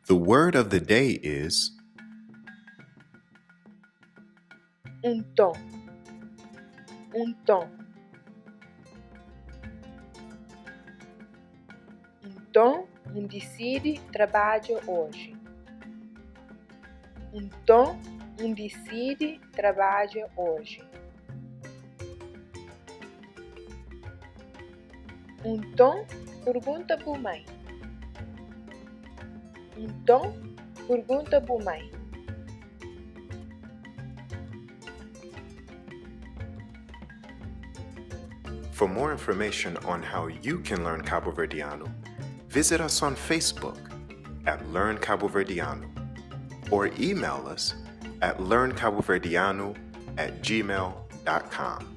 The word of the day is NTON. NTON. Então, decide trabalho hoje. Então, decide trabalho hoje. Então, pergunta para mãe. Então, pergunta para mãe. For more information on how you can learn Cabuverdianu, visit us on Facebook at Learn Kabuverdianu or email us at learnkabuverdianu@gmail.com.